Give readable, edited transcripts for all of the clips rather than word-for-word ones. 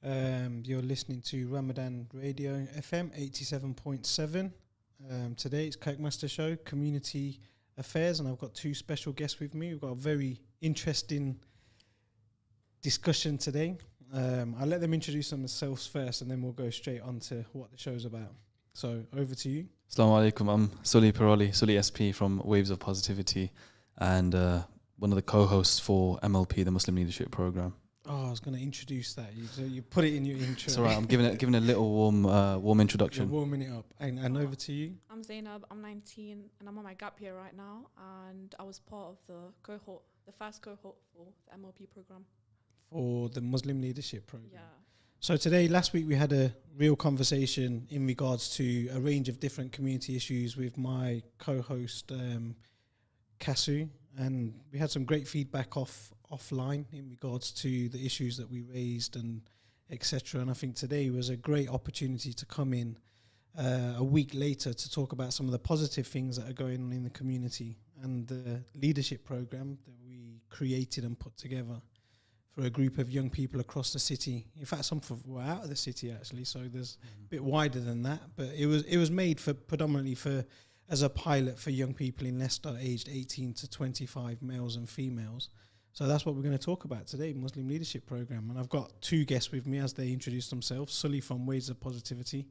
You're listening to Ramadan Radio FM 87.7. Today it's Kirk Master Show, Community Affairs, and I've got two special guests with me. We've got a very interesting discussion today. I'll let them introduce themselves first, and then we'll go straight on to what the show's about. So over to you. Assalamu alaikum. I'm Sully Sully SP from Waves of Positivity, and one of the co-hosts for MLP, the Muslim Leadership Program. Oh, I was going to introduce that. You put it in your intro. It's all right. I'm giving a little warm introduction. You're warming it up. And over to you. I'm Zaynab. I'm 19, and I'm on my gap year right now. And I was part of the first cohort for the MLP program. For the Muslim Leadership Program. Yeah. So last week we had a real conversation in regards to a range of different community issues with my co-host Kasu, and we had some great feedback offline in regards to the issues that we raised and etc. And I think today was a great opportunity to come in a week later to talk about some of the positive things that are going on in the community and the leadership program that we created and put together for a group of young people across the city. In fact, some were out of the city actually, so there's a bit wider than that. But it was made for predominantly as a pilot for young people in Leicester, aged 18 to 25, males and females. So that's what we're going to talk about today, Muslim Leadership Program. And I've got two guests with me as they introduce themselves. Sully from Waves of Positivity.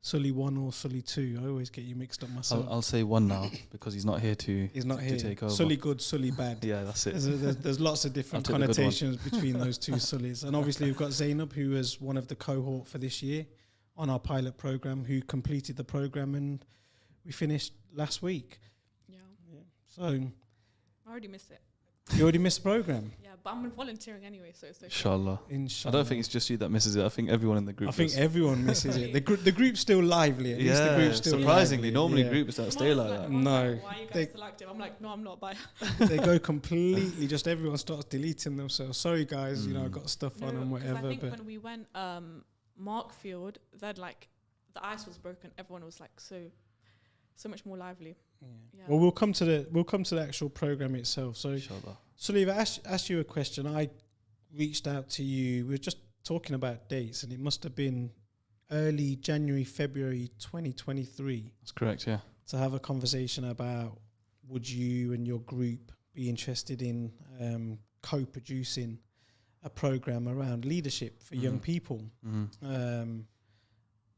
Sully 1 or Sully 2. I always get you mixed up myself. I'll say 1 now because he's not here to take over. Sully good, Sully bad. Yeah, that's it. There's lots of different connotations between those two Sullys. And obviously we've got Zaynab, who was one of the cohort for this year on our pilot program, who completed the program, and we finished last week. Yeah. So I already missed it. you already missed the program? Yeah, but I'm volunteering anyway, so it's okay. Inshallah. I don't think it's just you that misses it. I think everyone in the group. I think everyone misses it. The group's still lively. At least the group's still surprisingly. lively. Normally groups don't stay like that. No. Why are you guys still active? I'm like, no, I'm not. Bye. They go completely, just everyone starts deleting themselves. Sorry guys, I got stuff on and whatever. I think but when we went Markfield, they'd like, the ice was broken. Everyone was like so much more lively. Yeah. Well, we'll come to the actual program itself. So, Inshallah. Sully, if I asked you a question, I reached out to you. We were just talking about dates, and it must have been early January, February 2023. That's correct, yeah. To have a conversation about would you and your group be interested in co-producing a program around leadership for young people.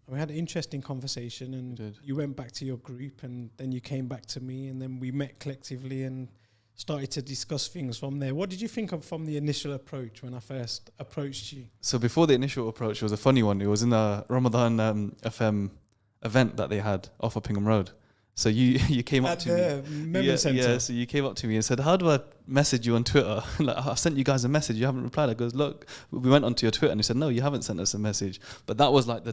We had an interesting conversation, and you went back to your group, and then you came back to me, and then we met collectively and started to discuss things from there. What did you think of from the initial approach when I first approached you? So before the initial approach, it was a funny one. It was in the Ramadan FM event that they had off of Pingham Road. So you came up to me. At the Memory Centre. Yeah, so you came up to me and said, how do I message you on Twitter? Like, I sent you guys a message, you haven't replied. I goes, look, we went onto your Twitter, and you said, no, you haven't sent us a message. But that was like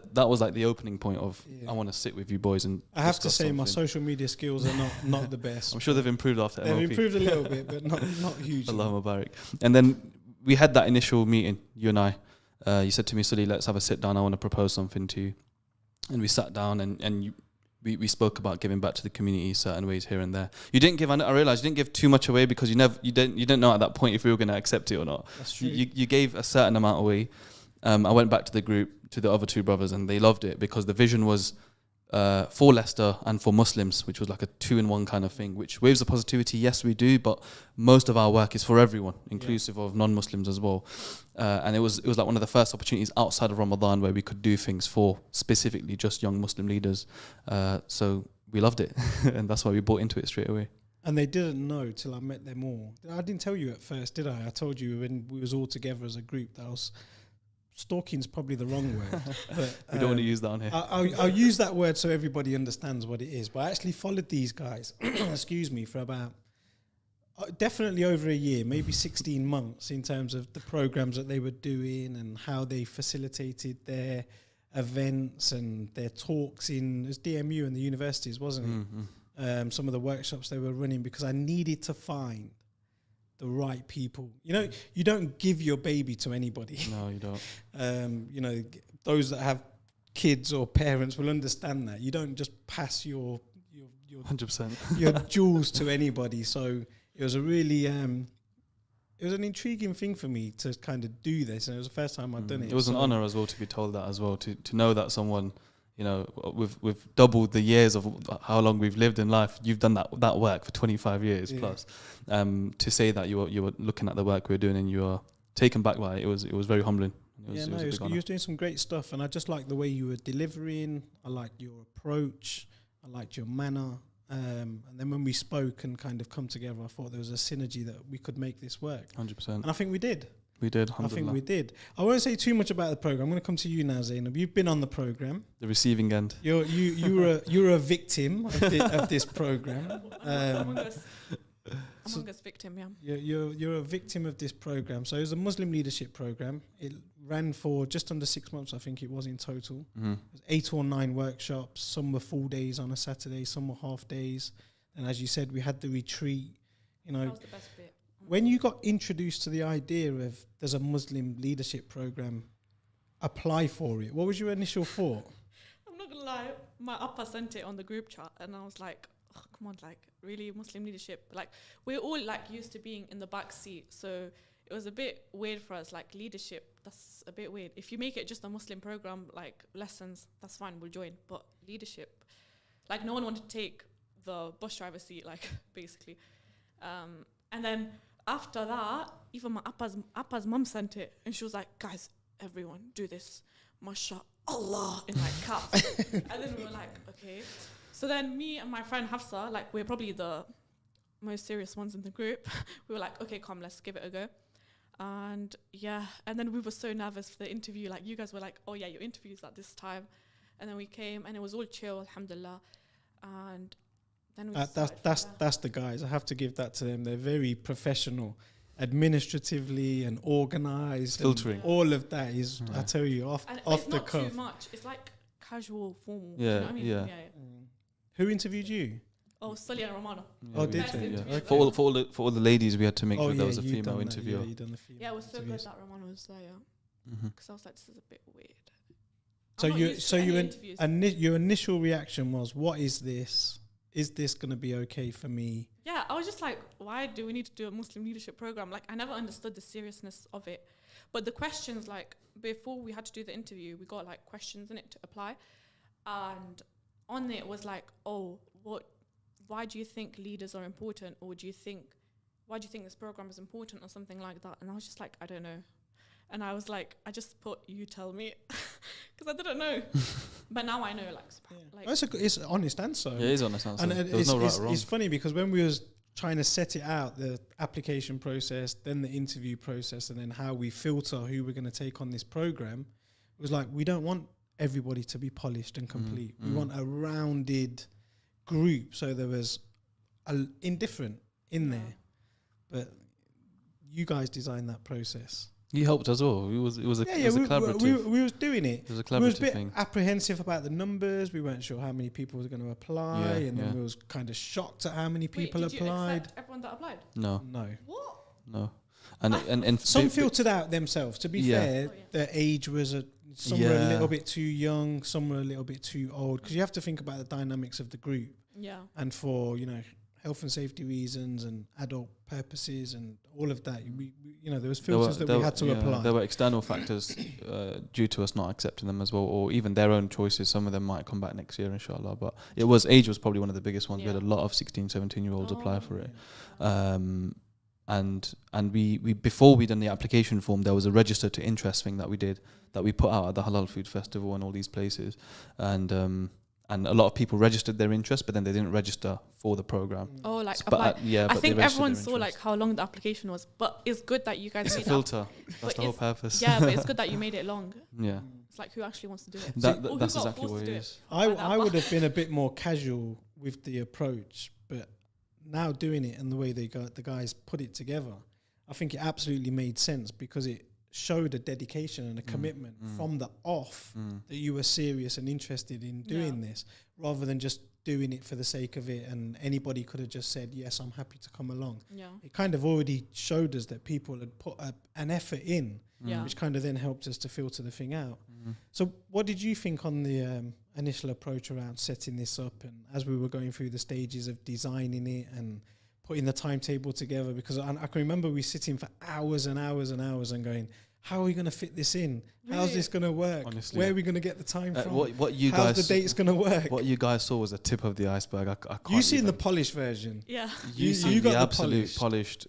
the opening point of, I want to sit with you boys and I have to say my social media skills are not the best. I'm sure they've improved after MLP. They've improved a little bit, but not hugely. Allahumma barik. And then we had that initial meeting, you and I. You said to me, Sully, let's have a sit down. I want to propose something to you. And we sat down and we spoke about giving back to the community certain ways here and there. You didn't give, I realised you didn't give too much away because you didn't know at that point if we were going to accept it or not. That's true. You gave a certain amount away. I went back to the group, to the other two brothers, and they loved it because the vision was for Leicester and for Muslims, which was like a 2-in-1 kind of thing, which Waves of Positivity, yes, we do, but most of our work is for everyone, inclusive of non-Muslims as well. And it was like one of the first opportunities outside of Ramadan where we could do things for specifically just young Muslim leaders. So we loved it, and that's why we bought into it straight away. And they didn't know till I met them all. I didn't tell you at first, did I? I told you when we was all together as a group that I was... Stalking's probably the wrong word. But, we don't want to use that on here. I'll use that word so everybody understands what it is. But I actually followed these guys, excuse me, for about definitely over a year, maybe 16 months in terms of the programs that they were doing and how they facilitated their events and their talks in DMU and the universities, wasn't it? Some of the workshops they were running, because I needed to find the right people. You don't give your baby to anybody. No, you don't. Those that have kids or parents will understand that. You don't just pass your 100%. your jewels to anybody. So it was a really it was an intriguing thing for me to kind of do this, and it was the first time I'd done it. It was an honor as well to be told that as well, to know that someone, you know, we've doubled the years of how long we've lived in life. You've done that work for 25 years plus. To say that you were looking at the work we were doing and you were taken back by it, it was very humbling. You were doing some great stuff, and I just liked the way you were delivering. I liked your approach. I liked your manner. And then when we spoke and kind of come together, I thought there was a synergy that we could make this work. 100%. And I think we did. We did. I think we did. I won't say too much about the program. I'm going to come to you now, Zaynab. You've been on the program. The receiving end. You're a victim of this program. Among us victim, yeah. You're a victim of this program. So it was a Muslim leadership program. It ran for just under 6 months, I think it was in total. Mm-hmm. It was 8 or 9 workshops. Some were full days on a Saturday, some were half days. And as you said, we had the retreat. You know, That was the best bit. when you got introduced to the idea of there's a Muslim leadership program, apply for it. What was your initial thought? I'm not gonna lie, my upper sent it on the group chat, and I was like, oh, come on, like, really, Muslim leadership? Like, we're all, like, used to being in the back seat, so it was a bit weird for us, like, leadership, that's a bit weird. If you make it just a Muslim program, like, lessons, that's fine, we'll join, but leadership, like, no one wanted to take the bus driver seat, like, basically. And then after that, even my appa's mum sent it, and she was like, guys, everyone, do this, mashallah, in like caps. And then we were like, okay. So then me and my friend Hafsa, like, we're probably the most serious ones in the group. We were like, okay, come, let's give it a go. And yeah, and then we were so nervous for the interview. Like, you guys were like, oh yeah, your interview's at this time. And then we came, and it was all chill, alhamdulillah. And then we that's the guys. I have to give that to them. They're very professional, administratively and organised. Filtering. All of that is, I tell you, off the cuff. It's not too much. It's like casual, formal. Yeah, you know what I mean? yeah. Who interviewed you? Oh, Sully and Romano. Oh, we did Nice you? interview. Okay. For all the ladies, we had to make sure there was a you female done that. interviewer. Yeah, you done the female Yeah, it was so good interviews. that Romano was there, yeah. Mm-hmm. Because I was like, this is a bit weird. Your initial reaction was, what is this? Is this going to be okay for me? Yeah, I was just like, why do we need to do a Muslim leadership program? Like, I never understood the seriousness of it. But the questions, like, before we had to do the interview, we got, like, questions in it to apply. And on it was like, why do you think leaders are important? Or why do you think this program is important, or something like that? And I was just like, I don't know. And I was like, I just put, you tell me, because I didn't know. But now I know, It's an honest answer. Yeah, it is honest answer. And There's no right or wrong. it's funny because when we was trying to set it out, the application process, then the interview process, and then how we filter who we're going to take on this program, it was like, we don't want everybody to be polished and complete. We want a rounded group. So there was indifferent in there. But you guys designed that process. You helped as well. It was a collaborative. We was doing it. It was a We was a collaborative bit thing. apprehensive about the numbers. We weren't sure how many people were going to apply, Yeah, and then we was kind of shocked at how many people Wait, did you applied. accept everyone that applied? No, What? no. And Some filtered out themselves. To be fair, their age was some were a little bit too young, some were a little bit too old. Because you have to think about the dynamics of the group, Yeah. and for health and safety reasons and adult purposes and all of that. There was filters that we had to apply. There were external factors due to us not accepting them as well, or even their own choices. Some of them might come back next year, inshallah. But age was probably one of the biggest ones. Yeah. We had a lot of 16, 17-year-olds apply for it. And we before we done the application form, there was a register to interest thing that we did, that we put out at the Halal Food Festival and all these places. And a lot of people registered their interest, but then they didn't register for the program. Oh, like But apply. I but think they registered everyone their saw like interest. how long the application was, but it's good that you guys It's a made it. filter. That's But the whole it's- purpose. Yeah, but it's good that you made it long. Yeah. It's like, who actually wants to do it? That's Who got exactly forced what to it do is. I would have been a bit more casual with the approach, but now doing it and the way the guys put it together, I think it absolutely made sense because it showed a dedication and a commitment from the off that you were serious and interested in doing this, rather than just doing it for the sake of it, and anybody could have just said, yes, I'm happy to come along. Yeah. It kind of already showed us that people had put an effort in, Yeah. which kind of then helped us to filter the thing out. So what did you think on the initial approach around setting this up, and as we were going through the stages of designing it and putting the timetable together, because I can remember we sitting for hours and hours and hours and going, how are we going to fit this in? How's Really? this going to work? Honestly. Where are we going to get the time from? What you How's guys the dates going to work? What you guys saw was a tip of the iceberg. I can't. You seen the even- polished version. Yeah. you you see got the the absolute polished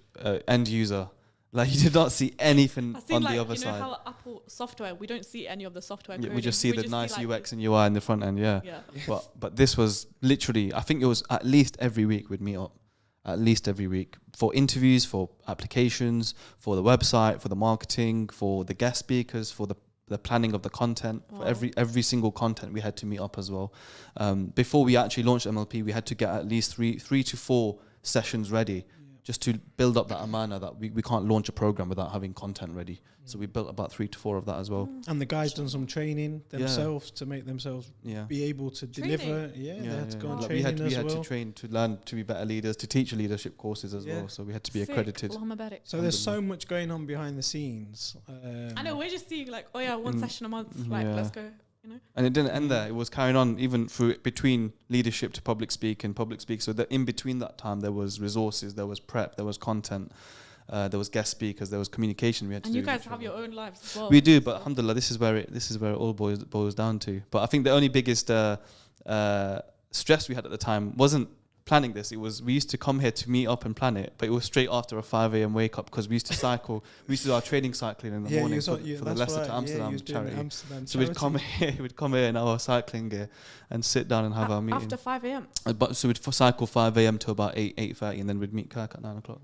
end user. Like, you did not see anything I seen on like, the other you know side. how Apple software, we don't see any of the software Yeah, coding. we just see the just nice like UX and UI in the front end. Yeah. Yeah. But this was literally, I think it was at least every week we'd meet up. At least every week for interviews, for applications, for the website, for the marketing, for the guest speakers, for the planning of the content. Wow. For every single content we had to meet up as well. Before we actually launched MLP, we had to get at least three to four sessions ready, just to build up that amana that we can't launch a program without having content ready. So we built about 3 to 4 of that as well. And the guys done some training themselves to make themselves Yeah. be able to Training? deliver. Yeah, they had to go on Like training we had as well. to train to learn to be better leaders, to teach leadership courses as Yeah. well. So we had to be Sick. accredited. Allahumma barik. So there's so much going on behind the scenes. I know, we're just seeing like, oh yeah, one session a month, like yeah. let's go, you know. And it didn't end there. It was carrying on even through between leadership to public speak and public speak. So that in between that time, there was resources, there was prep, there was content, there was guest speakers, there was communication we had to And do. you with guys each have other. your own lives as well. We do, but alhamdulillah, this is where it all boils down to. But I think the only biggest stress we had at the time wasn't planning this. It was, we used to come here to meet up and plan it, but it was straight after a 5 a.m. wake up, because we used to cycle. We used to do our training cycling in the morning for the Leicester to Amsterdam charity. So we'd come here in our cycling gear and sit down and have our meeting. After 5 a.m. But so we'd cycle 5 a.m. to about 8:30, and then we'd meet Kirk at 9 o'clock.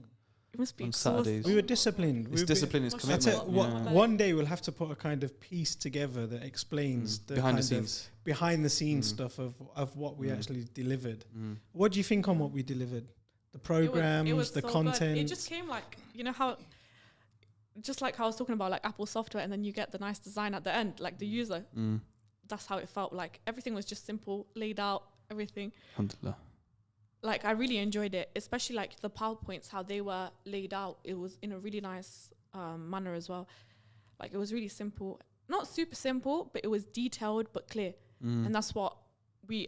It must be On exhausting. Saturdays. We were disciplined. It's discipline, it's What's I that? commitment. tell, Yeah. one day we'll have to put a kind of piece together that explains the behind the kind of scenes. behind the scenes stuff of what we actually delivered. Mm. What do you think on what we delivered? The It programs, was the so good. content. It just came like, you know how, just like how I was talking about like Apple software, and then you get the nice design at the end, like the user. Mm. That's how it felt. Like everything was just simple, laid out, everything. Alhamdulillah. Like I really enjoyed it, especially like the PowerPoints, how they were laid out. It was in a really nice manner as well. Like it was really simple, not super simple, but it was detailed but clear. And that's what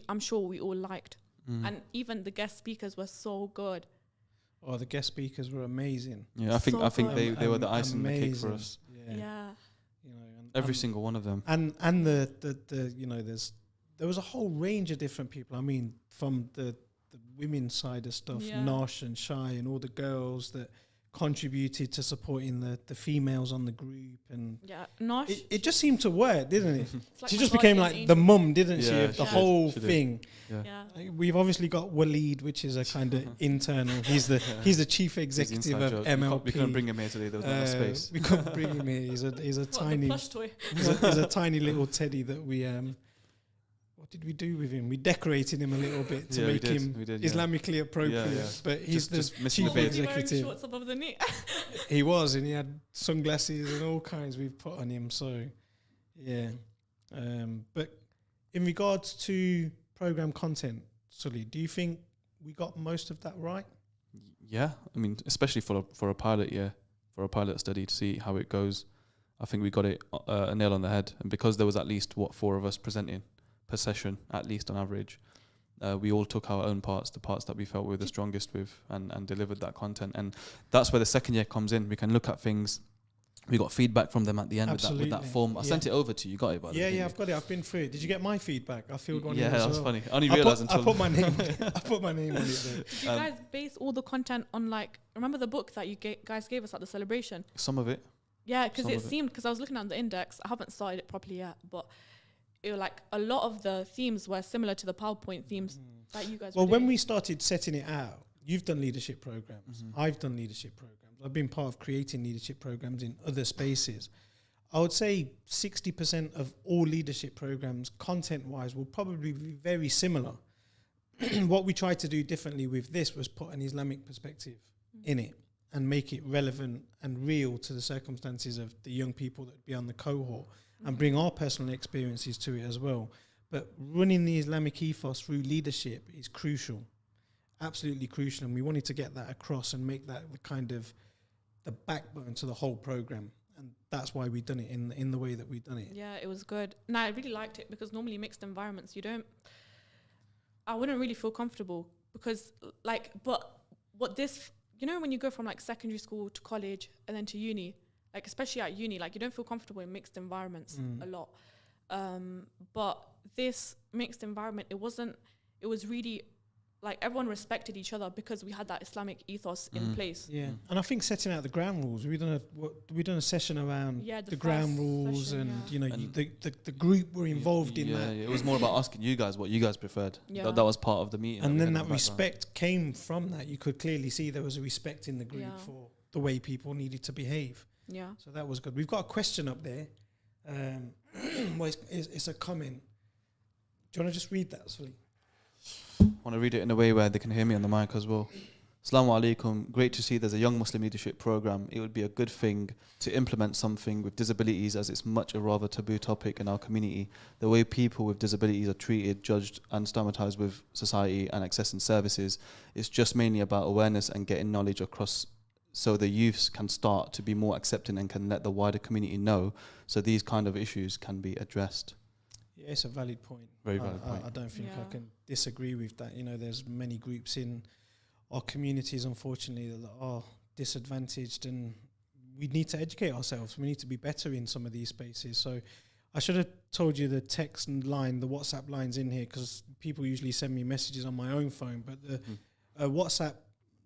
I'm sure we all liked. And even the guest speakers were so good. Oh, the guest speakers were amazing. Yeah, I think So they were the icing on the cake for Amazing. us. Yeah. You know, Every single one of them. and the you know, there was a whole range of different people. I mean, from the women's side of stuff, Yeah. Nosh and Shy and all the girls that contributed to supporting the females on the group, and Yeah. Nosh. it just seemed to work, didn't it? it's like She my just became guardian like the angel. mum, didn't she, Yeah, of the she did. whole She did. thing. Yeah. We've obviously got Waleed, which is a kind of internal. He's the chief He's the executive inside of joke. MLP. We couldn't bring him here today. There was not enough space. We couldn't bring him here. He's a What, tiny the plush toy. he's a tiny little teddy that we what did we do with him? We decorated him a little bit to Yeah, we make did, him we did, yeah. Islamically appropriate. Yeah, yeah. But he's Just the missing chief the Was he wearing executive. shorts above the knee? He was, and he had sunglasses and all kinds we've put on him. So, yeah. But in regards to program content, Sully, do you think we got most of that right? Yeah, I mean, especially for a pilot, for a pilot study to see how it goes. I think we got it a nail on the head, and because there was at least 4 of us presenting per session, at least on average, we all took our own parts, the parts that we felt we were the strongest with, and delivered that content. And that's where the second year comes in. We can look at things. We got feedback from them at the end with that Absolutely. form. I sent it over to you. You got it, by the way. Yeah, I've got it. I've been through it. Did you get my feedback? I filled one in Yeah, as that was well. funny. I only I realised put, I until put my name. I put my name on it. Though. Did you guys base all the content on like, remember the book that you guys gave us at the celebration? some of it. Yeah, because Some it of it. seemed, because I was looking at the index, I haven't started it properly yet, but it was like a lot of the themes were similar to the PowerPoint themes that you guys Well, were when doing. we started setting it out, you've done leadership programs. I've done leadership programs. I've been part of creating leadership programs in other spaces. I would say 60% of all leadership programs, content-wise, will probably be very similar. What we tried to do differently with this was put an Islamic perspective in it and make it relevant and real to the circumstances of the young people that be on the cohort and bring our personal experiences to it as well. But running the Islamic ethos through leadership is crucial, absolutely crucial. And we wanted to get that across and make that the kind of the backbone to the whole program. And that's why we've done it in the way that we've done it. Yeah, it was good. And I really liked it because normally mixed environments, I wouldn't really feel comfortable because but what this, you know, when you go from like secondary school to college and then to uni, like especially at uni, like you don't feel comfortable in mixed environments a lot. But this mixed environment, it was really like everyone respected each other because we had that Islamic ethos in place. Yeah, and I think setting out the ground rules. We done a session around the ground rules, session, and you know, the group were involved in that. Yeah, it was more about asking you guys what you guys preferred. That was part of the meeting. And then that respect came from that. You could clearly see there was a respect in the group for the way people needed to behave. Yeah. So that was good. We've got a question up there. Well, it's a comment. Do you want to just read that, Sully? I want to read it in a way where they can hear me on the mic as well. Assalamu alaikum. Great to see there's a young Muslim leadership program. It would be a good thing to implement something with disabilities, as it's much a rather taboo topic in our community. The way people with disabilities are treated, judged and stigmatized with society and accessing services, it's just mainly about awareness and getting knowledge across so the youths can start to be more accepting and can let the wider community know so these kind of issues can be addressed. Yeah, it's a valid point. Very valid point. I don't think I can disagree with that. You know, there's many groups in our communities, unfortunately, that are disadvantaged, and we need to educate ourselves. We need to be better in some of these spaces. So I should have told you the text line, the WhatsApp line's in here, because people usually send me messages on my own phone, but the WhatsApp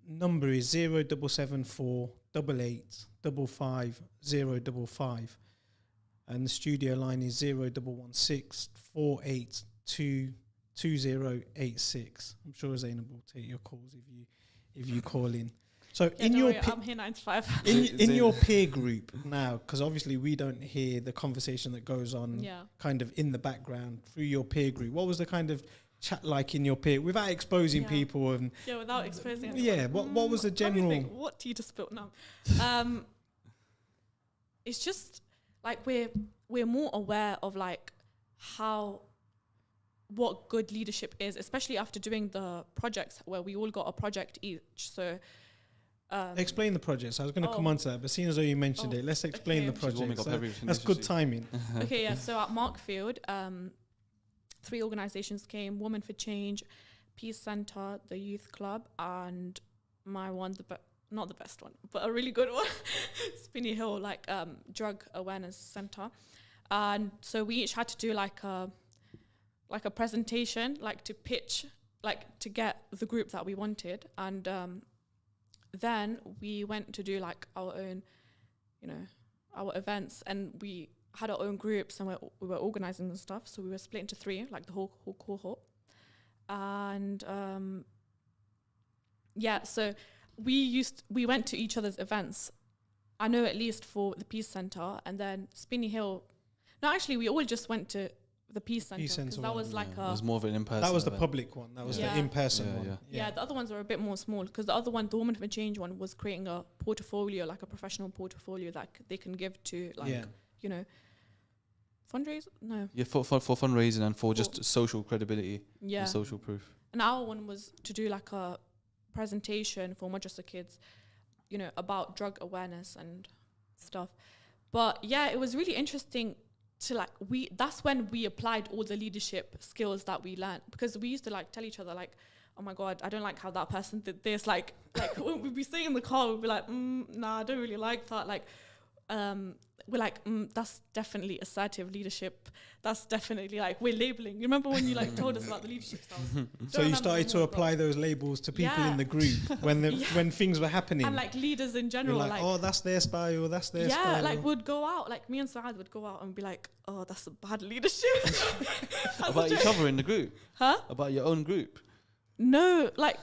number is 0774 88 55 055. And the studio line is 0116 482 2086. I'm sure Zaynab will take your calls if you call in. So in your I'm here 9 to 5. in your peer group now, because obviously we don't hear the conversation that goes on kind of in the background through your peer group. What was the kind of chat like in your peer, without exposing people and without exposing what was the general what tea to spill now? It's just like we're more aware of like what good leadership is, especially after doing the projects where we all got a project each. So explain the projects. I was going to come on to that, but seeing as though you mentioned it, let's explain the projects. That's good timing. Okay, yeah. So at Markfield, 3 organizations came: Women for Change, Peace Center, the Youth Club, and my one, not the best one, but a really good one, Spinney Hill, like drug awareness center. And so we each had to do like a presentation, like to pitch, like to get the group that we wanted. And then we went to do like our own, our events, and we had our own groups, and we were organizing and stuff. So we were split into 3, like the whole cohort. And so we went to each other's events. I know at least for the Peace Center, and then Spinney Hill. No, actually, we all just went to the Peace Center, because that was like it was more of an in-person. That was the public one. That was the in-person one. Yeah, the other ones were a bit more small, because the other one, the Women for Change one, was creating a portfolio, like a professional portfolio that they can give to, like, fundraise? No. Yeah, for fundraising and for just social credibility and social proof. And our one was to do like a presentation for madrasa kids, about drug awareness and stuff. But yeah, it was really interesting to that's when we applied all the leadership skills that we learned, because we used to like tell each other like, oh my God, I don't like how that person did this. Like when we'd be sitting in the car, we'd be like, nah, I don't really like that. Like, we're like, that's definitely assertive leadership. That's definitely like, we're labeling. You remember when you like told us about the leadership styles? So you started to apply those labels to people in the group when things were happening. And like leaders in general. Like, oh, that's their style, that's their style. Yeah, like we'd go out, like me and Saad would go out and be like, oh, that's a bad leadership. About each other in the group? Huh? About your own group? No, like,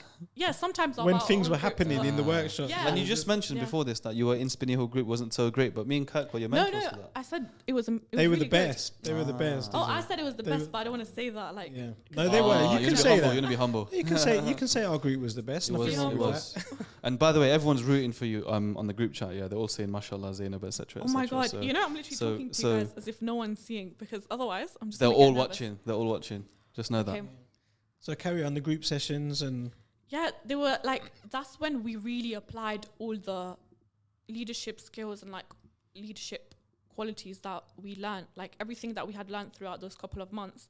sometimes when things were happening in the workshops. Yeah. And you just mentioned before this that you were in Spinney Hill group wasn't so great, but me and Kirk were your mentors for that. I said it was they were really the best. They were the best. Oh, I said it was the best, but I don't want to say that. Like, no, they were. You can say that. You're gonna be humble. You can say our group was the best. It was. And by the way, everyone's rooting for you on the group chat. Yeah, they're all saying mashallah, Zaynab, etc. Oh my God, I'm literally talking to you guys as if no one's seeing, because otherwise I'm just. They're all watching. They're all watching. Just know that. So carry on the group sessions and. Yeah, they were like, that's when we really applied all the leadership skills and like leadership qualities that we learned, like everything that we had learned throughout those couple of months.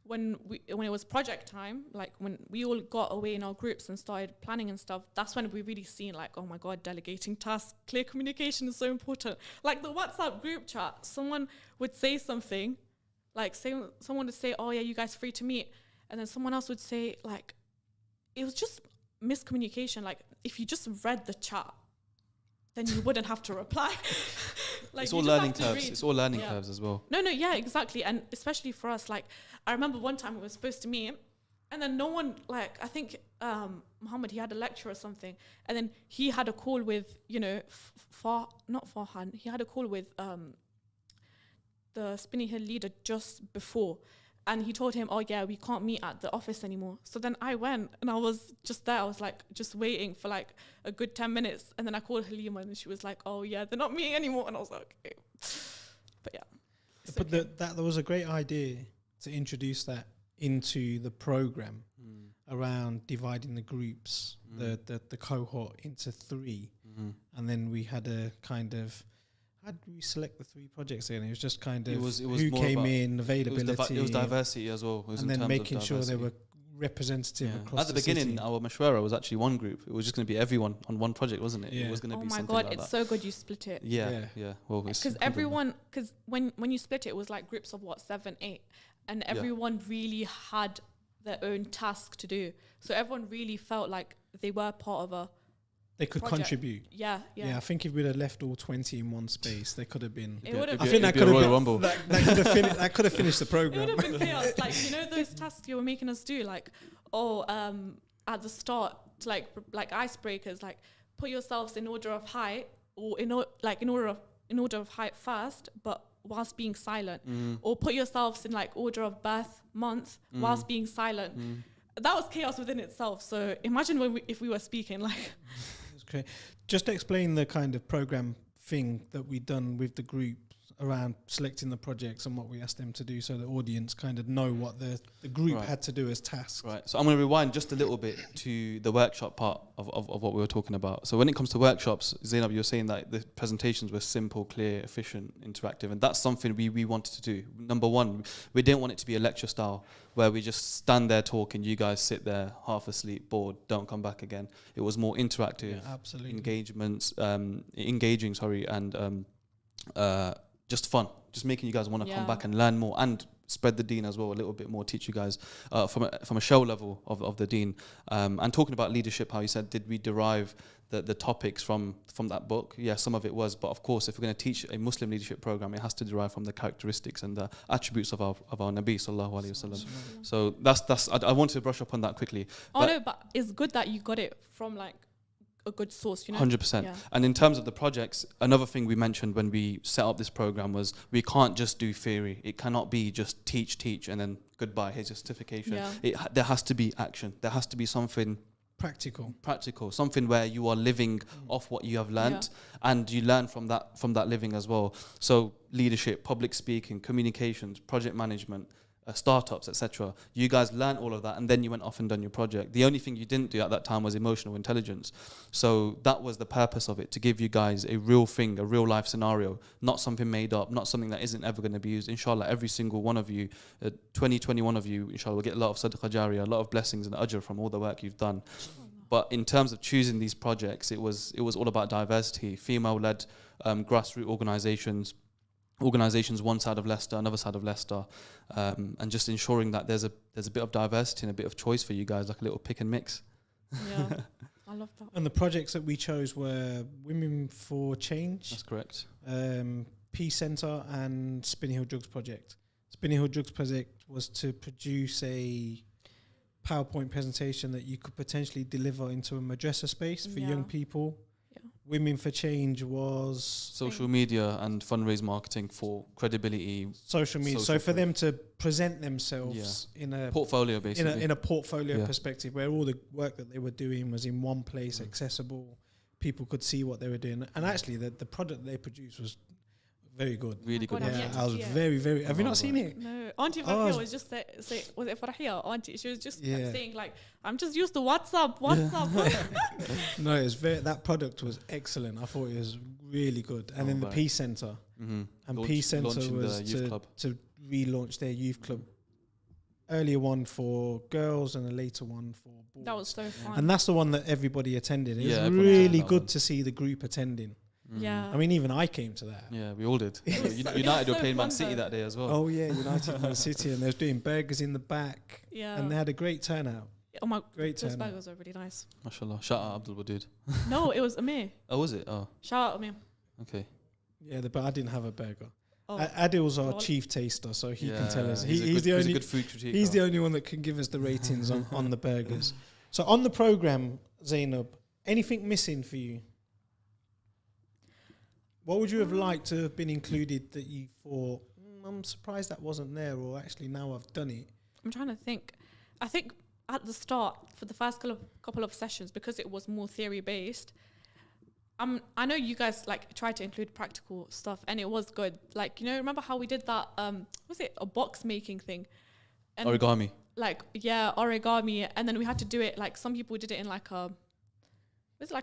when it was project time, like when we all got away in our groups and started planning and stuff, that's when we really seen like, oh my God, delegating tasks, clear communication is so important. Like the WhatsApp group chat, someone would say something, like someone would say, oh yeah, you guys free to meet, and then someone else would say, like, it was just miscommunication. Like if you just read the chat, then you wouldn't have to reply. Like it's all learning curves. It's all learning curves as well. No, yeah, exactly. And especially for us, like, I remember one time we were supposed to meet, and then no one, like, I think Muhammad, he had a lecture or something, and then he had a call with, you know, not Farhan, he had a call with the Spinning Hill leader just before. And he told him, oh yeah, we can't meet at the office anymore. So then I went and I was just there. I was like, just waiting for like a good 10 minutes. And then I called Halima and she was like, oh yeah, they're not meeting anymore. And I was like, okay. But yeah. But that was a great idea to introduce that into the program around dividing the groups, the cohort into 3. And then we had a kind of, how did we select the 3 projects again? It was just kind of it was who came in, availability. It was diversity as well. And then making sure they were representative across at the beginning, our mashwara was actually one group. It was just going to be everyone on one project, wasn't it? Yeah. It was going to be something God, like it's that. so good you split it. Yeah. Well, because when you split it was like groups of 7, 8, and everyone really had their own task to do. So everyone really felt like they were part of they could project. Contribute. Yeah. I think if we'd have left all 20 in one space, they could have been. It would have. I think that could have been. That could have finished the program. It would have been chaos. Like, you know those tasks you were making us do, like, at the start, to like icebreakers, like put yourselves in order of height, or in order of height first, but whilst being silent, or put yourselves in like order of birth month whilst being silent. That was chaos within itself. So imagine if we were speaking like. Okay. Just to explain the kind of program thing that we've done with the group around selecting the projects and what we asked them to do, so the audience kind of know what the group had to do as tasks. Right. So I'm going to rewind just a little bit to the workshop part of what we were talking about. So when it comes to workshops, Zaynab, you were saying that the presentations were simple, clear, efficient, interactive, and that's something we wanted to do. Number one, we didn't want it to be a lecture style where we just stand there talking, you guys sit there half asleep, bored, don't come back again. It was more interactive, absolutely. engaging, and just fun, just making you guys want to come back and learn more and spread the deen as well a little bit more, teach you guys from a show level of the deen. And talking about leadership, how you said, did we derive the topics from that book? Yeah, some of it was, but of course, if we're going to teach a Muslim leadership program, it has to derive from the characteristics and the attributes of our Nabi sallallahu alaihi wasallam. So that's I wanted to brush up on that quickly. But it's good that you got it from like a good source, you know. 100%. Yeah. And in terms of the projects, another thing we mentioned when we set up this program was we can't just do theory. It cannot be just teach and then goodbye, here's your certification. There has to be action. There has to be something practical, something where you are living off what you have learnt, and you learn from that living as well. So leadership, public speaking, communications, project management, startups, etc. You guys learned all of that, and then you went off and done your project. The only thing you didn't do at that time was emotional intelligence. So that was the purpose of it, to give you guys a real thing, a real life scenario, not something made up, not something that isn't ever going to be used. Inshallah, every single one of you, 21 of you, inshallah, will get a lot of sadaqah jariyah, a lot of blessings and ajr from all the work you've done. But in terms of choosing these projects, it was all about diversity, female-led grassroots organizations, one side of Leicester, another side of Leicester, and just ensuring that there's a bit of diversity and a bit of choice for you guys, like a little pick and mix. Yeah, I love that. And the projects that we chose were Women for Change. That's correct. Peace Centre and Spinning Hill Drugs Project. Spinning Hill Drugs Project was to produce a PowerPoint presentation that you could potentially deliver into a madrasa space for young people. Women for Change was social media and fundraise marketing for credibility. Social media. So for them to present themselves in a portfolio, basically. In a portfolio perspective, where all the work that they were doing was in one place, accessible. People could see what they were doing. And actually, the product they produced was very good. Really good. Yeah, I was very, very... Have you not seen it? No. Auntie Farahia was just say, was it Farahia? Auntie, she was just saying like, I'm just used to WhatsApp. No, it's that product was excellent. I thought it was really good. And then the Peace Centre. And Peace Centre was to relaunch their youth club earlier one for girls and a later one for boys. That was so fun. And that's the one that everybody attended. It Yeah, was everybody really attended that good one. to see the group attending. Yeah. I mean, even I came to that. Yeah, we all did. It was so- it United was were so playing Man fun City though. that day as well. Oh yeah, United Man City, and they was doing burgers in the back, Yeah. and they had a great turnout. Oh my, Great those turnout. burgers are really nice. MashaAllah. Shout out Abdul Wadud. No, it was Amir. Oh, was it? Oh, Shout out Amir. okay. Yeah, but I didn't have a burger. Oh, Adil's our Well- chief taster, so he Yeah, can tell us. He's, He's the he's a only good food critic. he's the only one that can give us the ratings on the burgers. So on the program, Zaynab, anything missing for you? What would you have liked to have been included that you thought, I'm surprised that wasn't there, or actually now I've done it? I'm trying to think. I think at the start, for the first couple of sessions, because it was more theory based, I know you guys like tried to include practical stuff, and it was good. Like, you know, remember how we did that? Was it a box making thing? And Origami. like, yeah, origami, and then we had to do it like some people did it in like a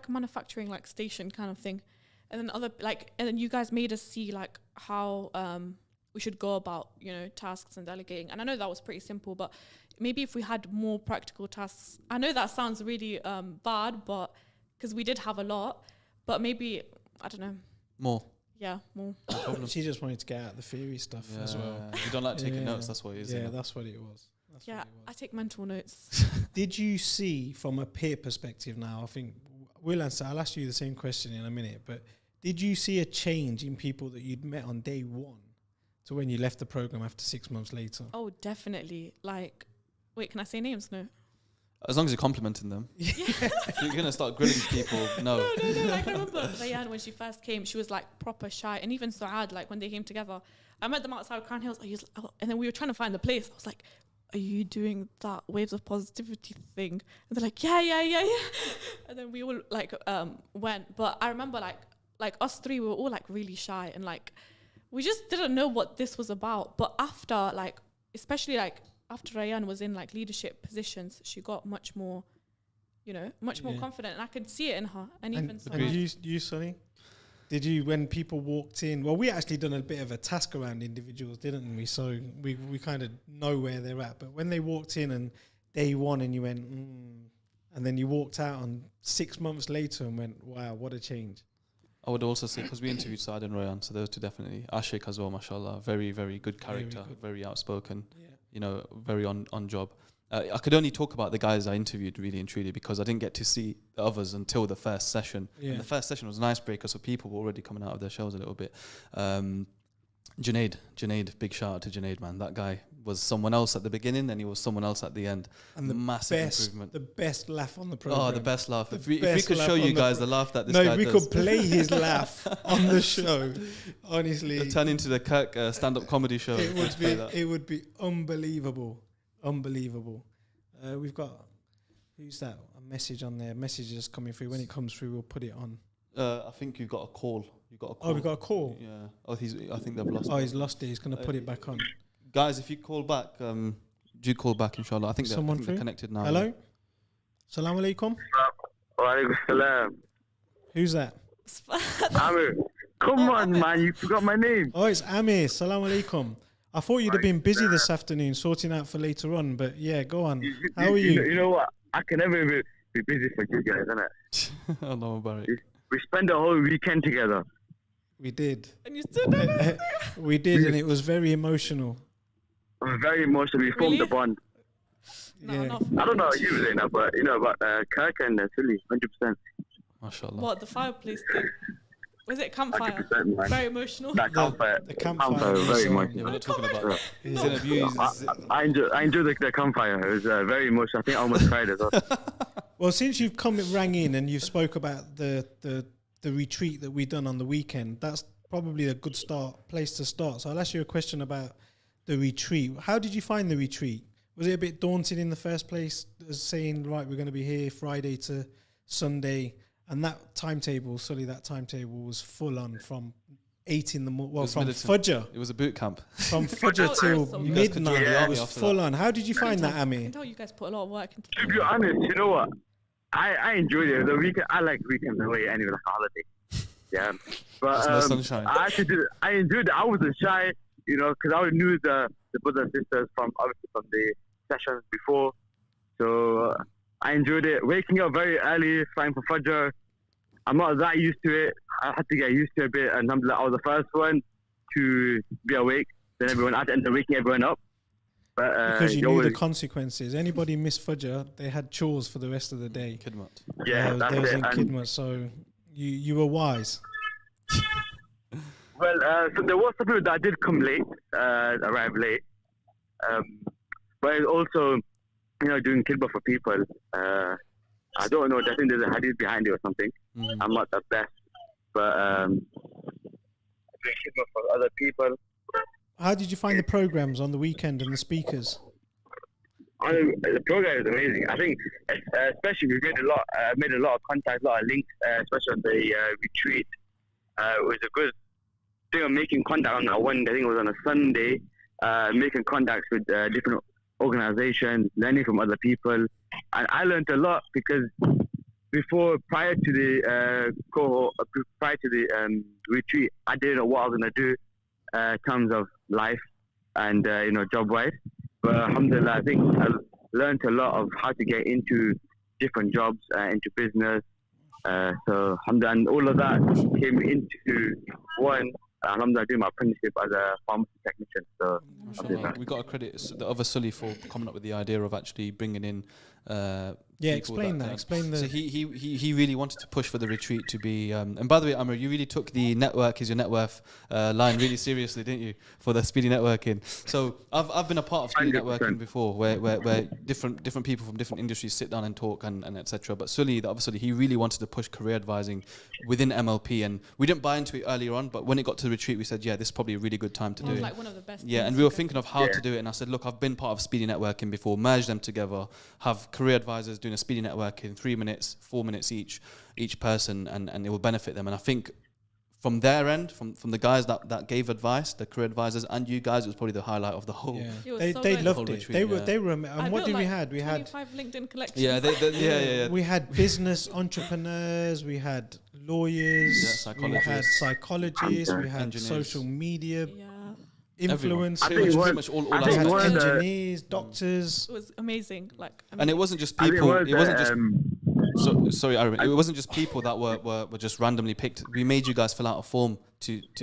manufacturing like station kind of thing, and then you guys made us see like how we should go about, you know, tasks and delegating. And I know that was pretty simple, but maybe if we had more practical tasks, I know that sounds really bad, but because we did have a lot, but maybe, I don't know, More. yeah, more. No problem. She just wanted to get out the theory stuff as well. You don't like taking Yeah. notes, that's what it is. Yeah, isn't it? that's what it was. That's Yeah, what it I was. take mental notes. Did you see from a peer perspective now, I think I'll ask you the same question in a minute, but did you see a change in people that you'd met on day one to when you left the program after 6 months later? Oh, definitely. Like, wait, can I say names? No. As long as you're complimenting them. If you're going to start grilling people, no. No. Like, I remember Rayan, when she first came, she was like proper shy. And even Saad, like when they came together, I met them outside Crown Hills. And then we were trying to find the place. I was like, are you doing that waves of positivity thing? And they're like, yeah. And then we all like went. But I remember like us three, we were all like really shy. And like, we just didn't know what this was about. But after like, especially like, after Rayan was in like leadership positions, she got much more, you know, much more confident, and I could see it in her. And even so, and you, Sully, did you, when people walked in? Well, we actually done a bit of a task around individuals, didn't we? So we kind of know where they're at. But when they walked in and day one, and you went, and then you walked out on 6 months later and went, wow, what a change. I would also say, because we interviewed Saad and Rayan, so those two definitely. Ashik as well, mashallah. Very, very good character, very outspoken. Yeah. You know, very on job. I could only talk about the guys I interviewed really and truly because I didn't get to see the others until the first session. Yeah. And the first session was an icebreaker, so people were already coming out of their shells a little bit. Junaid, big shout out to Junaid, man. That guy was someone else at the beginning and he was someone else at the end. And the massive best, improvement. the best laugh on the program. Oh, the best laugh. The If we best could laugh show on you the guys the laugh that this No, guy if we does. could play his laugh on the show, honestly, It'll turn into the Kirk stand-up comedy show. it would be unbelievable. We've got, who's that? A message on there. Messages coming through. When it comes through, we'll put it on. I think you've got a call. Oh, we got a call. Yeah. Oh, I think they've lost. Oh, he's lost it. He's going to put it back on. Guys, if you call back, do call back, inshallah. I think they're connected now. Hello? Salaam alaikum. Walaikum salam. Who's that? Amir, come on, man, you forgot my name. Oh, it's Amir. Salaam alaikum. I thought you'd have been busy this afternoon sorting out for later on, but yeah, go on. How are you? You know what? I can never be busy for you guys, innit? Allah Mubarak. We spent the whole weekend together. We did. and you still don't know. We did, and it was very emotional. I was very emotional. We formed Really? a bond. No, Yeah. not I don't know about you, Zaynab, but you know about Kirk and Sully, 100%. MashaAllah. what the fireplace thing. Was it campfire? 100%, man. Very emotional. That campfire. the campfire was was, very uh, emotional. Yeah, we're not talking about that. Yeah. Zaynab, you use I enjoyed the campfire. It was very emotional. I think I almost cried as well. Well, since you've rang in and you've spoke about the retreat that we done on the weekend, that's probably a good place to start. So I'll ask you a question about the retreat. How did you find the retreat? Was it a bit daunting in the first place, as saying, right, we're going to be here Friday to Sunday, and that timetable, that timetable was full on from 8 in the morning, well, from Fajr. It was a boot camp. From Fajr Oh, till so You guys could midnight, join the it army was after full that. on. How did you find that, I Ami? can tell you guys put a lot of work into To be honest, you know what? I enjoyed it. The weekend, I like weekends away anyway, like a holiday. Yeah. But There's no sunshine. I actually did. I enjoyed it. I wasn't shy, you know, because I knew the brothers and sisters from obviously from sessions before. So I enjoyed it. Waking up very early, starting for Fajr. I'm not that used to it. I had to get used to it a bit, and alhamdulillah, I was the first one to be awake. Then everyone, I had to end up waking everyone up. But Because you knew the consequences. Anybody missed Fajr, they had chores for the rest of the day. Kidmat. yeah, They was that's in it. Kidmat, so you were wise. Well, so there was some people that did come late, arrive late. But it's also, doing khidmah for people. I don't know. I think there's a hadith behind it or something. Mhm. I'm not the best, but doing khidmah for other people. How did you find the programs on the weekend and the speakers? The program is amazing. I think, especially we made a lot of contacts, a lot of links, especially on the retreat. It was a good thing of making contact on that one. I think it was on a Sunday. Making contacts with different organizations, learning from other people, and I learned a lot because prior to the retreat, I didn't know what I was gonna do in terms of life and job wise. But alhamdulillah, I think I learned a lot of how to get into different jobs, into business. So alhamdulillah, and all of that came into one. Alhamdulillah, doing my apprenticeship as a pharmacy technician. So alhamdulillah. We got to credit the other Sully for coming up with the idea of actually bringing in. Explain that. Explain the. So he really wanted to push for the retreat to be. And by the way, Amr, you really took the network is your net worth line really seriously, didn't you? For the speedy networking. So I've been a part of speedy 100%. networking before, where different people from different industries sit down and talk and etc. But Sully, the other Sully, he really wanted to push career advising within MLP, and we didn't buy into it earlier on. But when it got to the retreat, we said, yeah, this is probably a really good time to It do was it. like one of the best. Yeah, things and we were to go thinking of for. how to do it, and I said, look, I've been part of speedy networking before, merge them together, have career advisors doing a speedy networking, 3 minutes, 4 minutes each person, and it will benefit them. And I think from their end, from the guys that gave advice, the career advisors, and you guys, it was probably the highlight of the whole. Yeah. It was they so they good. loved Whole it. retreat, They were. I And what built did we like had? We had 25 LinkedIn collections. Yeah. we had business entrepreneurs, we had lawyers, Yeah, we had psychologists. psychologists, we had Engineers. social media Yeah, Everyone. influencers, Pretty much all I we think had one of the- engineers, doctors. it was amazing. Like, And it wasn't just I think people. was It wasn't the, just. Sorry, Aaron. It wasn't just people that were just randomly picked. We made you guys fill out a form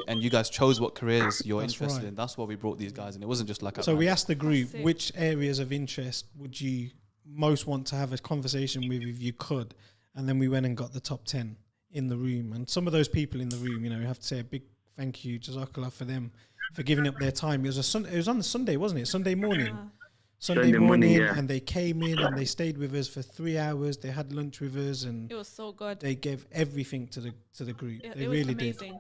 and you guys chose what careers you're That's interested right. in. That's why we brought these guys in. It wasn't just like a. So we asked the group, Sick. which areas of interest would you most want to have a conversation with if you could? And then we went and got the top 10 in the room. And some of those people in the room, we have to say a big thank you, Jazakallah, for them, for giving up their time. It was on the Sunday, wasn't it? Sunday morning. yeah. Sunday Sunday morning, morning, yeah. and they came in and they stayed with us for 3 hours. They had lunch with us, and It was so good. they gave everything to the group. Yeah, They it was really did. amazing.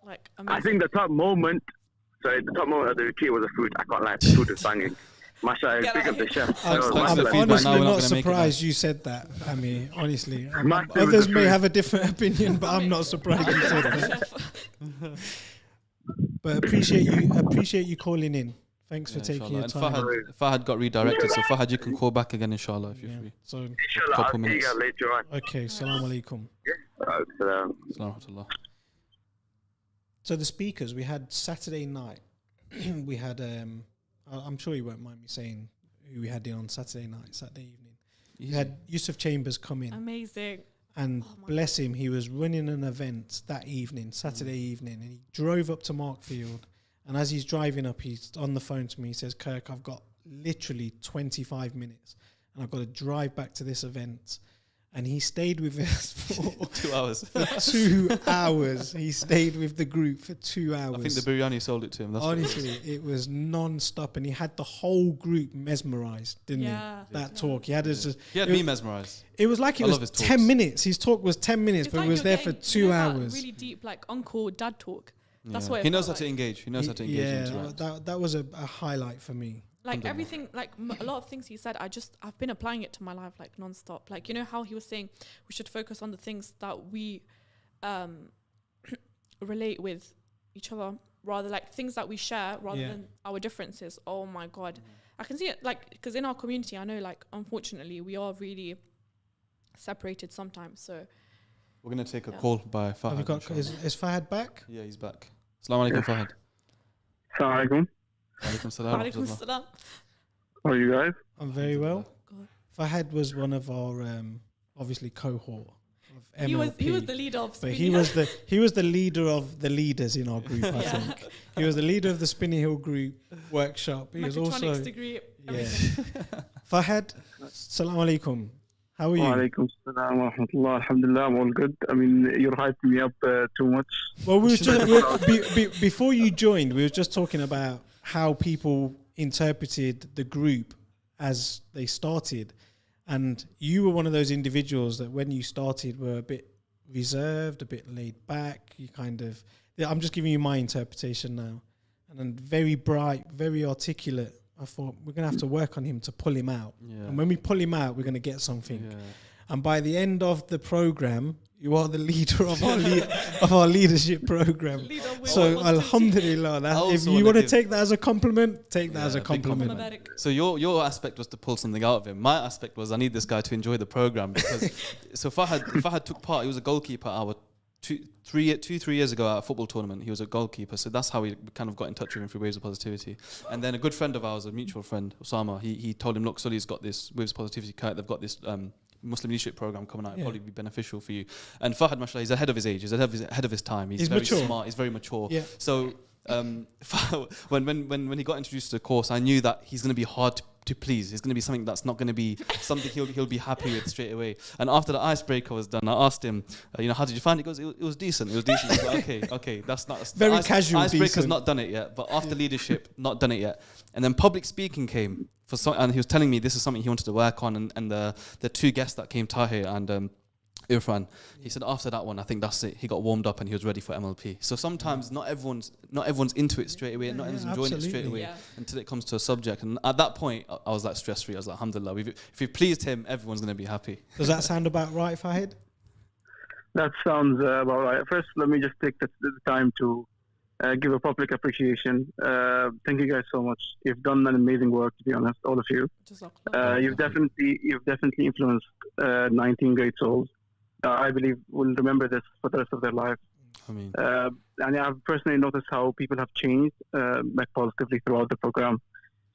Like, amazing. I think the top moment of the retreat was the food. I can't lie, the food was banging. Mashallah, Get big out up the of chef. I'm Thanks No, for the mashallah. feedback. Now honestly we're not not gonna make it surprised you said that. I mean, honestly, Massive others with may the have a different opinion, but I'm not surprised you said that. Chef. But appreciate you calling in. Thanks for Yeah, taking inshallah. your And time. Fahad got redirected, so Fahad, you can call back again, inshallah, if you're Yeah. free. So Inshallah, Couple I'll see you minutes. guys later on. okay, salam alaikum. So, Assalamu alaikum. So the speakers we had Saturday night. We had I'm sure you won't mind me saying who we had in on Saturday evening. We had Yusuf Chambers come in. Amazing. And Oh my bless him, he was running an event that evening, Saturday evening, and he drove up to Markfield. And as he's driving up, he's on the phone to me. He says, Kirk, I've got literally 25 minutes and I've got to drive back to this event. And he stayed with us for 2 hours. 2 hours. He stayed with the group for 2 hours. I think the biryani sold it to him. That's what it was. Honestly, it was non-stop, and he had the whole group mesmerized, didn't Yeah. he? That talk. He had us. He had it me was- mesmerized. It was like it I love was his 10 talks. minutes. His talk was 10 minutes, It's but like it was you're there for getting, 2 that hours. really deep, like uncle dad talk. That's Yeah. what it He knows how felt to like. engage. He knows how to engage and Yeah, interact. that was a highlight for me. Like Alhamdulillah. everything, like a lot of things he said, I've been applying it to my life like non-stop. Like, you know how he was saying we should focus on the things that we relate with each other, rather like things that we share rather Yeah. than our differences. Oh my God. I can see it, like, because in our community, I know, like, unfortunately, we are really separated sometimes. So We're going to take a Yeah. call by Have Fahad. you got, inshallah. is Fahad back? Yeah, he's back. Assalamu alaikum, Fahad. Assalamu alaikum. Wa alaikum salam. Alaikum wa rahmatullah. salam. How are you guys? I'm very well. God. Fahad was one of our obviously cohort of MLP. He was the leader of but Spinny he was the leader of the leaders in our group. I Yeah. think he was the leader of the Spinny Hill group workshop. He was Mechatronics also degree. yeah. Everything. Fahad. Assalamu alaikum. How are you? Wa alaikum salam wa rahmatullah. Alhamdulillah, I'm all good. I mean, you're hyping me up too much. Well, we was just before you joined, we were just talking about how people interpreted the group as they started, and you were one of those individuals that when you started were a bit reserved, a bit laid back. You kind of, I'm just giving you my interpretation now, and then very bright, very articulate. I thought we're gonna have to work on him to pull him out, and when we pull him out, we're gonna get something. Yeah. And by the end of the program, you are the leader of our of our leadership program. Leader with So positivity. alhamdulillah, that, if also you wanna want to give- take that as a compliment, take that Yeah, as a big compliment. Problematic. So your aspect was to pull something out of him. My aspect was I need this guy to enjoy the program because so Fahad took part. He was a goalkeeper at our 3 years ago at a football tournament. He was a goalkeeper, so that's how we kind of got in touch with him through Waves of Positivity. And then a good friend of ours, a mutual friend, Osama, he told him, look, Sully's got this Waves of Positivity kite. They've got this Muslim leadership program coming out. It'll probably be beneficial for you. And Fahad, mashallah, he's ahead of his age. He's ahead of his time. He's very mature. smart. He's very mature. Yeah. So when he got introduced to the course, I knew that he's going to be hard to please. It's going to be something that's not going to be something he'll be happy with straight away. And after the icebreaker was done, I asked him, how did you find it? He goes, it was decent. It was decent. I was like, okay, that's not Very casual, Icebreaker's decent. not done it yet, but after leadership, not done it yet. And then public speaking came and he was telling me this is something he wanted to work on. And the two guests that came, Tahir and Irfan, he said after that one, I think that's it. He got warmed up and he was ready for MLP. So sometimes not everyone's into it straight away, not everyone's enjoying it straight absolutely. away Yeah. until it comes to a subject. And at that point, I was like stress free. I was like, alhamdulillah, if we pleased him, everyone's going to be happy. Does that sound about right, Fahid? That sounds about right. First, let me just take the time to give a public appreciation. Thank you guys so much. You've done an amazing work, to be honest, all of you. Jazakallah. You've definitely influenced 19 great souls. I believe will remember this for the rest of their life. I mean, And I've personally noticed how people have changed like positively throughout the program.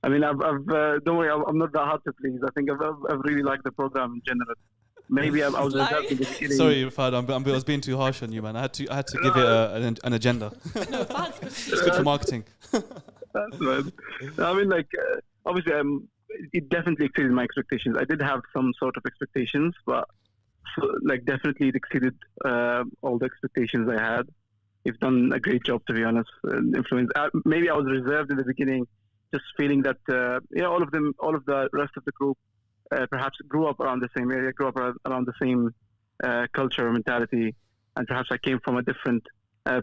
I mean, I've don't worry, I'm not that hard to please. I think I've really liked the program in general. Maybe I was Sly. reserved in the beginning. sorry, Fahad, I was being too harsh on you, man. I had to give it an agenda. No, Fahad's It's good for marketing. That's right. I mean, obviously, it definitely exceeded my expectations. I did have some sort of expectations, but definitely it exceeded all the expectations I had. You've done a great job, to be honest. Influence. Maybe I was reserved in the beginning, just feeling that all of the rest of the group perhaps grew up around the same area, grew up around the same culture or mentality, and perhaps I came from a different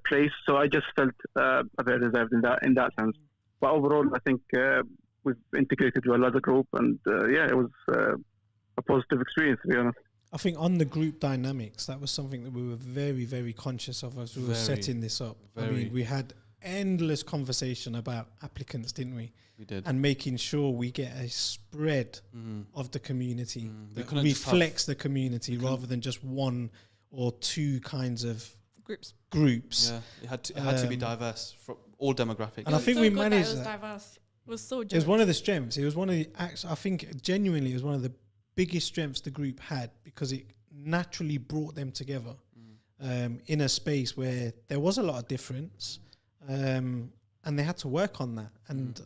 place. So I just felt a bit reserved in that sense. But overall, I think we've integrated well as a group, and it was a positive experience, to be honest. I think on the group dynamics, that was something that we were very, very conscious of as we were Very, setting this up. I very. mean, we had endless conversation about applicants, didn't we? We did. And making sure we get a spread of the community We that couldn't just have- reflects the community rather than just one or two kinds of groups. groups. Yeah, it had to be diverse from all demographics. And I think so we good that managed it was that. diverse. It was so It was generous. one of the strengths. It was one of the I think genuinely it was one of the biggest strengths the group had because it naturally brought them together in a space where there was a lot of difference and they had to work on that. And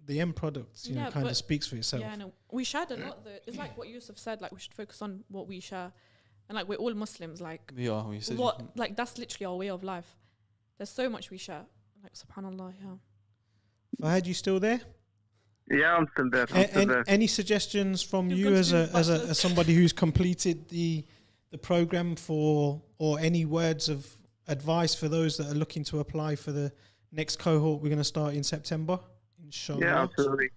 the end product, Yeah, kind of but- speaks for itself. Yeah, no, we shared a lot though. It's like what Yusuf said, like we should focus on what we share. And like we're all Muslims, like we are. We said like that's literally our way of life. There's so much we share. Like subhanallah, yeah. Fahad, you still there? Yeah, I'm still there. Any suggestions from You've you got to as do a bachelor's. as somebody who's completed the program or any words of advice for those that are looking to apply for the next cohort we're going to start in September? Inshallah. Yeah, absolutely.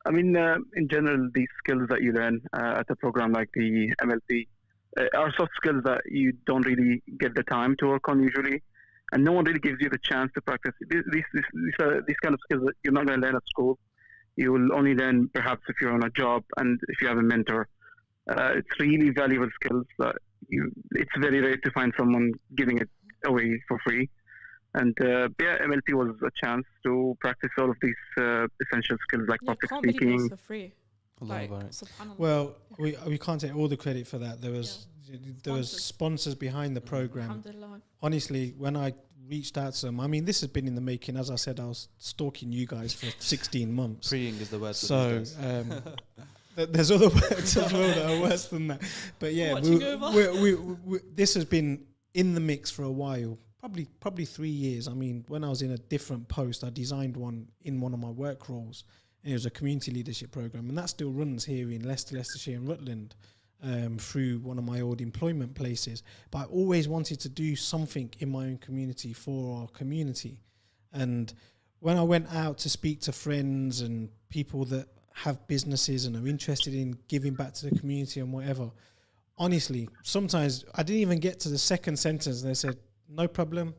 I mean, in general, these skills that you learn at a program like the MLP are soft skills that you don't really get the time to work on usually, and no one really gives you the chance to practice. These kind of skills that you're not going to learn at school. You will only learn perhaps if you're on a job and if you have a mentor. It's really valuable skills that it's very rare to find someone giving it away for free. And MLP was a chance to practice all of these essential skills like Yeah, public can't believe it was speaking. for free. Allah Like, Akbar. subhanallah. Well, we can't take all the credit for that. There was sponsors behind the program. Alhamdulillah. Honestly, when I reached out to them, I mean, this has been in the making. As I said, I was stalking you guys for 16 months. Freeing is the word. for So these days. there's other words as well that are worse than that. But yeah, this has been in the mix for a while. Probably 3 years. I mean, when I was in a different post, I designed one in one of my work roles, and it was a community leadership program, and that still runs here in Leicester, Leicestershire, and Rutland. Through one of my old employment places, but I always wanted to do something in my own community for our community. And when I went out to speak to friends and people that have businesses and are interested in giving back to the community and whatever, honestly, sometimes I didn't even get to the second sentence and they said, no problem,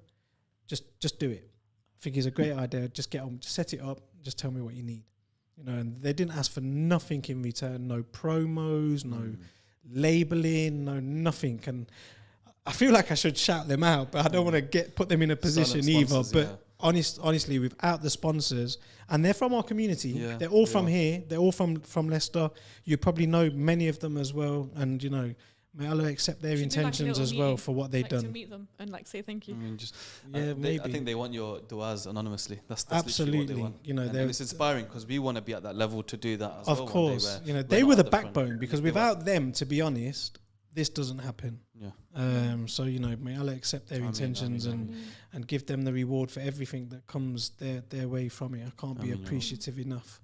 just do it. I think it's a great idea. Just get on, just set it up, just tell me what you need. You know, and they didn't ask for nothing in return, no promos, no labeling, no nothing. And I feel like I should shout them out, but I don't want to put them in a position either. But honestly, without the sponsors, and they're from our community, they're all from here, they're all from Leicester. You probably know many of them as well, and you know, may Allah accept their intentions as well for what they've done. To meet them and like say thank you. I mean, just maybe. I think they want your du'as anonymously. That's absolutely what they want. You know, and it's inspiring because we want to be at that level to do that as well. Of course, you know, they were the backbone because without them, to be honest, this doesn't happen. Yeah. So you know, may Allah accept their intentions and give them the reward for everything that comes their way from it. I can't be appreciative enough.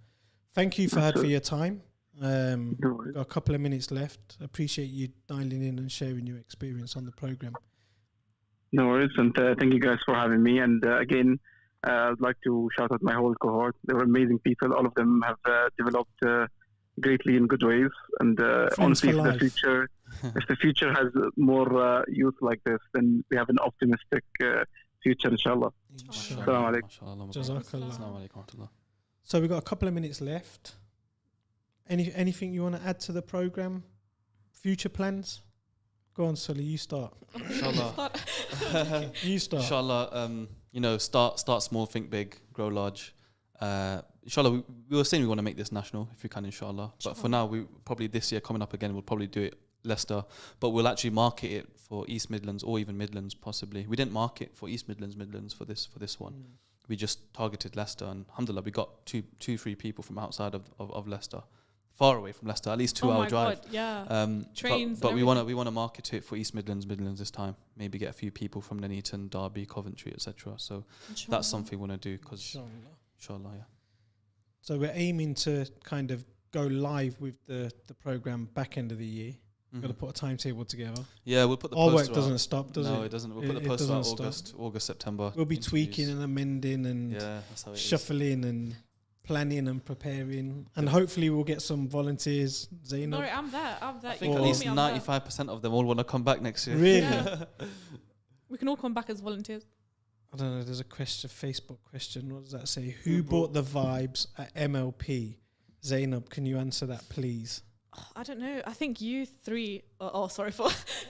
Thank you, Fahad, for your time. We've got a couple of minutes left. Appreciate you dialing in and sharing your experience on the program. No worries, and thank you guys for having me. And again, I'd like to shout out my whole cohort. They were amazing people. All of them have developed greatly in good ways. And honestly, if the future has more youth like this, then we have an optimistic future, inshallah. Assalamu alaikum. Jazakallah. So we've got a couple of minutes left. Anything you want to add to the program? Future plans? Go on, Sully. You start. Inshallah. You start. Inshallah. You know, start small, think big, grow large. Inshallah, we were saying we want to make this national if we can. Inshallah. But for now, we probably this year coming up again, we'll probably do it Leicester. But we'll actually market it for East Midlands or even Midlands possibly. We didn't market for East Midlands for this one. We just targeted Leicester, and alhamdulillah, we got 2-3 people from outside of Leicester. Far away from Leicester, at least 2-hour drive. Trains. But we want to market it for East Midlands this time. Maybe get a few people from Nuneaton, Derby, Coventry, etc. So that's something we want to do because, inshallah, yeah. So we're aiming to kind of go live with the program back end of the year. We've got to put a timetable together. Yeah, we'll put the our poster work doesn't out. stop, does it? No, it doesn't. We'll put the poster out August, September. We'll be tweaking and amending and shuffling and planning and preparing, and hopefully we'll get some volunteers. Zaynab, no, I'm there. I think at least 95% of them all want to come back next year. Really? Yeah. We can all come back as volunteers. I don't know. There's a Facebook question. What does that say? Who brought the vibes at MLP? Zaynab, can you answer that, please? I don't know. I think you three. No,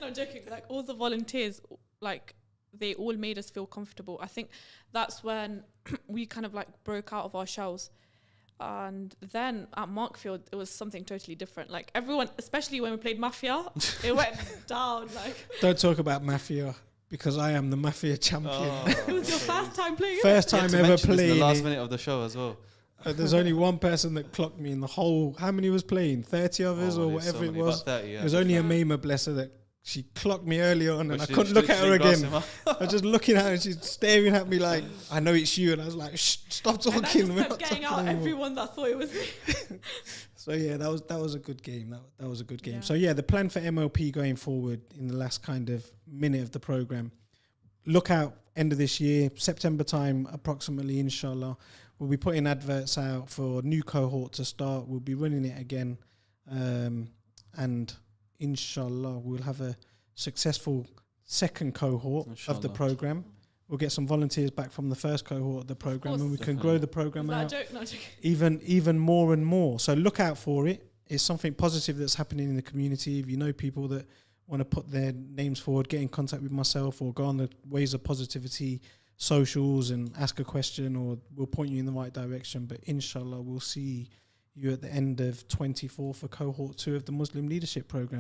I'm joking. Like all the volunteers, like they all made us feel comfortable. I think that's when we kind of like broke out of our shells. And then at Markfield, it was something totally different. Like everyone, especially when we played Mafia, it went down. Like don't talk about Mafia because I am the Mafia champion. It was your first time playing. First time ever playing. The last minute of the show as well. There's only one person that clocked me in the whole. How many was playing? 30 others or whatever it was. 30, yeah. It was only a Mima, bless her, that she clocked me early on, and I couldn't look at her again. I was just looking at her, and she's staring at me like, "I know it's you," and I was like, "Shh, stop talking." And I just kept getting out everyone that thought it was me. So yeah, that was a good game. That was a good game. Yeah. So yeah, the plan for MLP going forward in the last kind of minute of the program. Look out, end of this year, September time, approximately, inshallah. We'll be putting adverts out for a new cohort to start. We'll be running it again, and inshallah, we'll have a successful second cohort of the program. We'll get some volunteers back from the first cohort of the program, and we can grow the program out even more and more. So look out for it. It's something positive that's happening in the community. If you know people that want to put their names forward, get in contact with myself or go on the Ways of Positivity socials and ask a question, or we'll point you in the right direction. But inshallah, we'll see you at the end of 24 for cohort 2 of the Muslim Leadership Program.